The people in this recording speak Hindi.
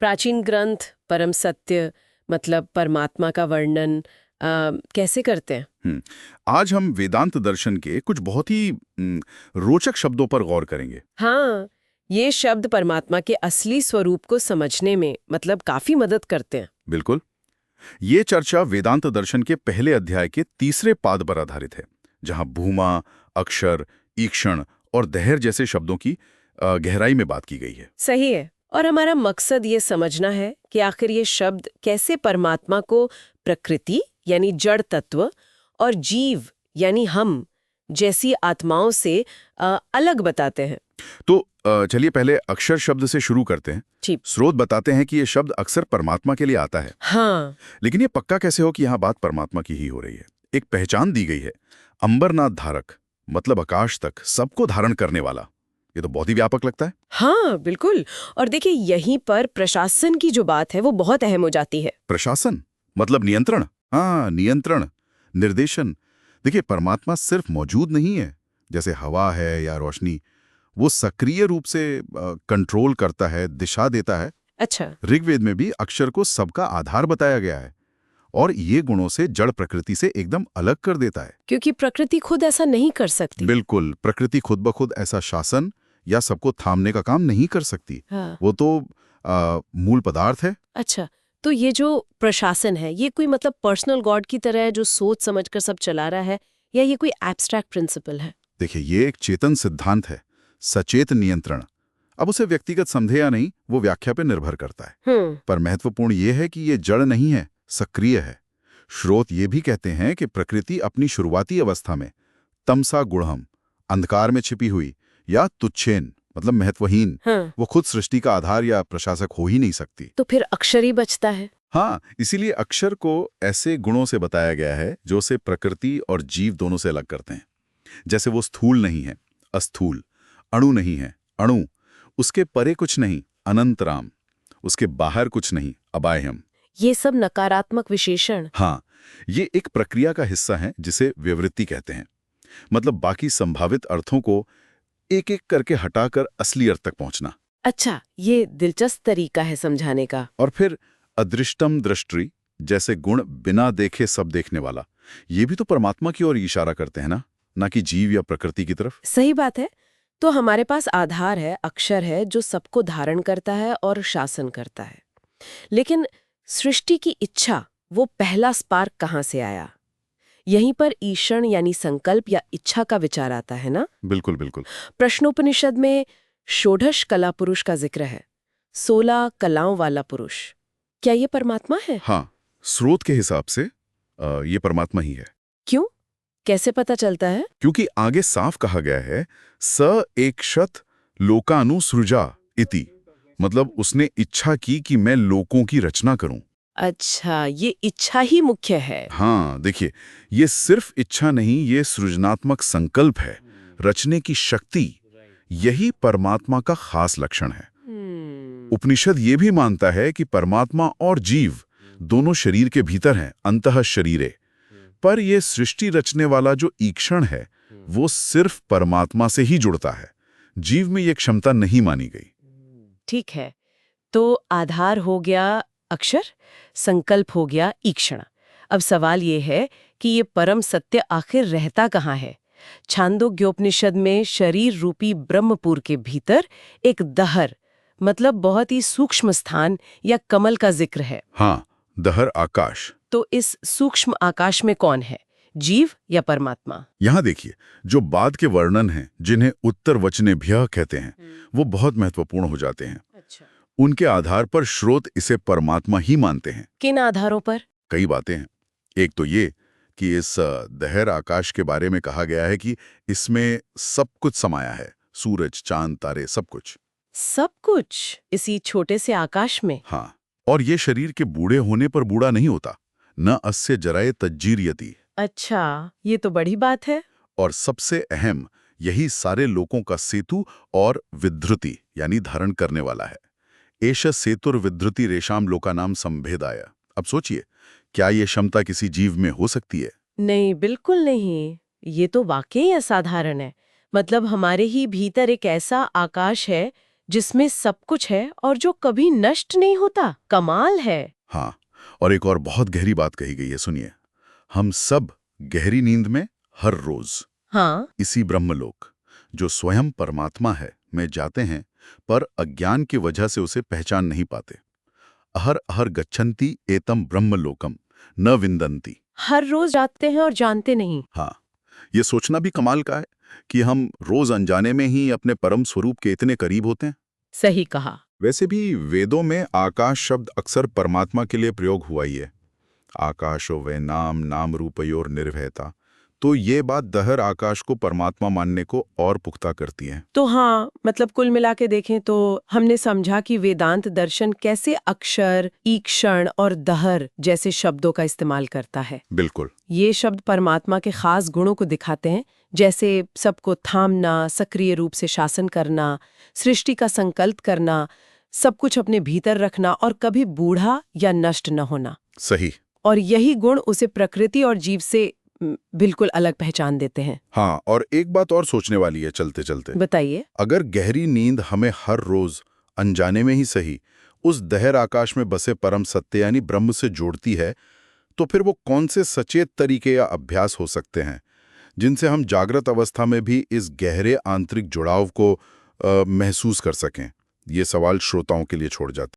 प्राचीन ग्रंथ परम सत्य मतलब परमात्मा का वर्णन कैसे करते हैं? आज हम वेदांत दर्शन के कुछ बहुत ही रोचक शब्दों पर गौर करेंगे। हाँ, ये शब्द परमात्मा के असली स्वरूप को समझने में मतलब काफी मदद करते हैं। बिल्कुल। ये चर्चा वेदांत दर्शन के पहले अध्याय के तीसरे पाद पर आधारित है, जहां भूमा, अक्षर, ईक्षण और दहर जैसे शब्दों की गहराई में बात की गई है। सही है। और हमारा मकसद ये समझना है कि आखिर ये शब्द कैसे परमात्मा को प्रकृति यानी जड़ तत्व और जीव यानी हम जैसी आत्माओं से अलग बताते हैं। तो चलिए पहले अक्षर शब्द से शुरू करते हैं। ठीक। स्रोत बताते हैं कि ये शब्द अक्सर परमात्मा के लिए आता है। हाँ। लेकिन ये पक्का कैसे हो कि यहाँ बात परमात्मा की ही हो रही है? एक पहचान दी गई है, अंबरनाथ धारक, मतलब आकाश तक सबको धारण करने वाला। ये तो बहुत ही व्यापक लगता है। हाँ बिल्कुल। और देखिए यहीं पर प्रशासन की जो बात है वो बहुत अहम हो जाती है। प्रशासन मतलब नियंत्रण। हाँ, नियंत्रण, निर्देशन। देखिए परमात्मा सिर्फ मौजूद नहीं है जैसे हवा है या रोशनी, वो सक्रिय रूप से कंट्रोल करता है, दिशा देता है। अच्छा। ऋग्वेद में भी अक्षर को सबका आधार बताया गया है और ये गुणों से जड़ प्रकृति से एकदम अलग कर देता है। क्योंकि प्रकृति खुद ऐसा नहीं कर सकती। बिल्कुल, प्रकृति खुद ब खुद ऐसा शासन या सबको थामने का काम नहीं कर सकती। हाँ। वो तो मूल पदार्थ है। अच्छा, तो ये जो प्रशासन है ये कोई मतलब पर्सनल गॉड की तरह है जो सोच समझकर सब चला रहा है, या ये कोई एब्स्ट्रैक्ट प्रिंसिपल है? देखिए ये एक चेतन सिद्धांत है, सचेत नियंत्रण। अब उसे व्यक्तिगत समझे या नहीं वो व्याख्या पे निर्भर करता है। पर महत्वपूर्ण ये है कि ये जड़ नहीं है, सक्रिय है। स्रोत ये भी कहते हैं कि प्रकृति अपनी शुरुआती अवस्था में तमसा गुणहम, अंधकार में छिपी हुई या तुच्छेन मतलब महत्वहीन, हाँ। वो खुद सृष्टि का आधार या प्रशासक हो ही नहीं सकती। तो फिर अक्षर ही बचता है। हाँ, इसीलिए अक्षर को ऐसे गुणों से बताया गया है जो उसे प्रकृति और जीव दोनों से अलग करते हैं। जैसे वो स्थूल नहीं है, अस्थूल, अणु नहीं है, अणु, उसके परे कुछ नहीं, अनंतराम, उसके बाहर कुछ नहीं, अबाह्यम। ये सब नकारात्मक विशेषण। हाँ, ये एक प्रक्रिया का हिस्सा है जिसे विवृत्ति कहते हैं। मतलब बाकी संभावित अर्थों को एक एक करके हटाकर असली अर्थ तक पहुंचना। अच्छा, ये दिलचस्प तरीका है समझाने का। और फिर अदृष्टम दृष्टि जैसे गुण बिना देखे सब देखने वाला, ये भी तो परमात्मा की ओर इशारा करते हैं ना कि जीव या प्रकृति की तरफ। सही बात है। तो हमारे पास आधार है, अक्षर है जो सबको धारण करता है और शासन करता है। लेकिन सृष्टि की इच्छा, वो पहला स्पार्क कहाँ से आया? यहीं पर ईक्षण यानी संकल्प या इच्छा का विचार आता है ना? बिल्कुल बिल्कुल। प्रश्नोपनिषद में षोडश कला पुरुष का जिक्र है, 16 कलाओं वाला पुरुष। क्या ये परमात्मा है? हाँ, स्रोत के हिसाब से ये परमात्मा ही है। क्यों? कैसे पता चलता है? क्योंकि आगे साफ कहा गया है, स एकशत लोकानुसृजा इति, मतलब उसने इच्छा की कि मैं लोकों की रचना करूं। अच्छा, ये इच्छा ही मुख्य है। हाँ देखिए, ये सिर्फ इच्छा नहीं, ये सृजनात्मक संकल्प है, रचने की शक्ति। यही परमात्मा का खास लक्षण है। उपनिषद ये भी मानता है कि परमात्मा और जीव दोनों शरीर के भीतर हैं, अंतः शरीरे। पर यह सृष्टि रचने वाला जो ईक्षण है वो सिर्फ परमात्मा से ही जुड़ता है, जीव में ये क्षमता नहीं मानी गई। ठीक है, तो आधार हो गया अक्षर, संकल्प हो गया ईक्षण। अब सवाल ये है कि ये परम सत्य आखिर रहता कहाँ है? छांदोग्योपनिषद में शरीर रूपी ब्रह्मपुर के भीतर एक दहर मतलब बहुत ही सूक्ष्म स्थान या कमल का जिक्र है। हाँ, दहर आकाश। तो इस सूक्ष्म आकाश में कौन है, जीव या परमात्मा? यहाँ देखिए, जो बाद के वर्णन हैं जिन्हें उत्तर वचनेभ्यः कहते हैं वो बहुत महत्वपूर्ण हो जाते हैं। अच्छा। उनके आधार पर स्रोत इसे परमात्मा ही मानते हैं। किन आधारों पर? कई बातें हैं। एक तो ये कि इस दहर आकाश के बारे में कहा गया है कि इसमें सब कुछ समाया है, सूरज, चांद, तारे, सब कुछ। सब कुछ इसी छोटे से आकाश में? हाँ, और ये शरीर के बूढ़े होने पर बूढ़ा नहीं होता, न अस्य जराए तज्जीरियति। अच्छा, ये तो बड़ी बात है। और सबसे अहम, यही सारे लोकों का सेतु और विधृति यानी धारण करने वाला है। एष सेतुर विधृति रेशाम लोकानाम संभेदाय। अब सोचिए, क्या ये क्षमता किसी जीव में हो सकती है? नहीं, बिल्कुल नहीं। ये तो वाकई असाधारण है। मतलब हमारे ही भीतर एक ऐसा आकाश है जिसमें सब कुछ है और जो कभी नष्ट नहीं होता। कमाल है। हाँ, और एक और बहुत गहरी बात कही गई है, सुनिए। हम सब गहरी नींद में हर रोज हाँ, इसी ब्रह्मलोक, जो स्वयं परमात्मा है, में जाते हैं, पर अज्ञान की वजह से उसे पहचान नहीं पाते। अहर अहर गच्छन्ति एतम ब्रह्मलोकम न विन्दन्ति। हर रोज जाते हैं और जानते नहीं। हाँ, ये सोचना भी कमाल का है कि हम रोज अनजाने में ही अपने परम स्वरूप के इतने करीब होते हैं। सही कहा। वैसे भी वेदों में आकाश शब्द अक्सर परमात्मा के लिए प्रयोग हुआ ही है। आकाशो वे नाम नाम रूपयोर निर्भयता। तो ये बात दहर आकाश को परमात्मा मानने को और पुख्ता करती है। तो हाँ, मतलब कुल मिला के देखें तो हमने समझा कि वेदांत दर्शन कैसे अक्षर, ईक्षण और दहर जैसे शब्दों का इस्तेमाल करता है। बिल्कुल। ये शब्द परमात्मा के खास गुणों को दिखाते हैं, जैसे सबको थामना, सक्रिय रूप से शासन करना, सृष्टि का संकल्प करना, सब कुछ अपने भीतर रखना और कभी बूढ़ा या नष्ट न होना। सही। और यही गुण उसे प्रकृति और जीव से बिल्कुल अलग पहचान देते हैं। हाँ, और एक बात और सोचने वाली है चलते चलते। बताइए। अगर गहरी नींद हमें हर रोज अनजाने में ही सही उस दहर आकाश में बसे परम सत्य यानी ब्रह्म से जोड़ती है, तो फिर वो कौन से सचेत तरीके या अभ्यास हो सकते हैं जिनसे हम जागृत अवस्था में भी इस गहरे आंतरिक जुड़ाव को महसूस कर सकें? ये सवाल श्रोताओं के लिए छोड़ जाते हैं।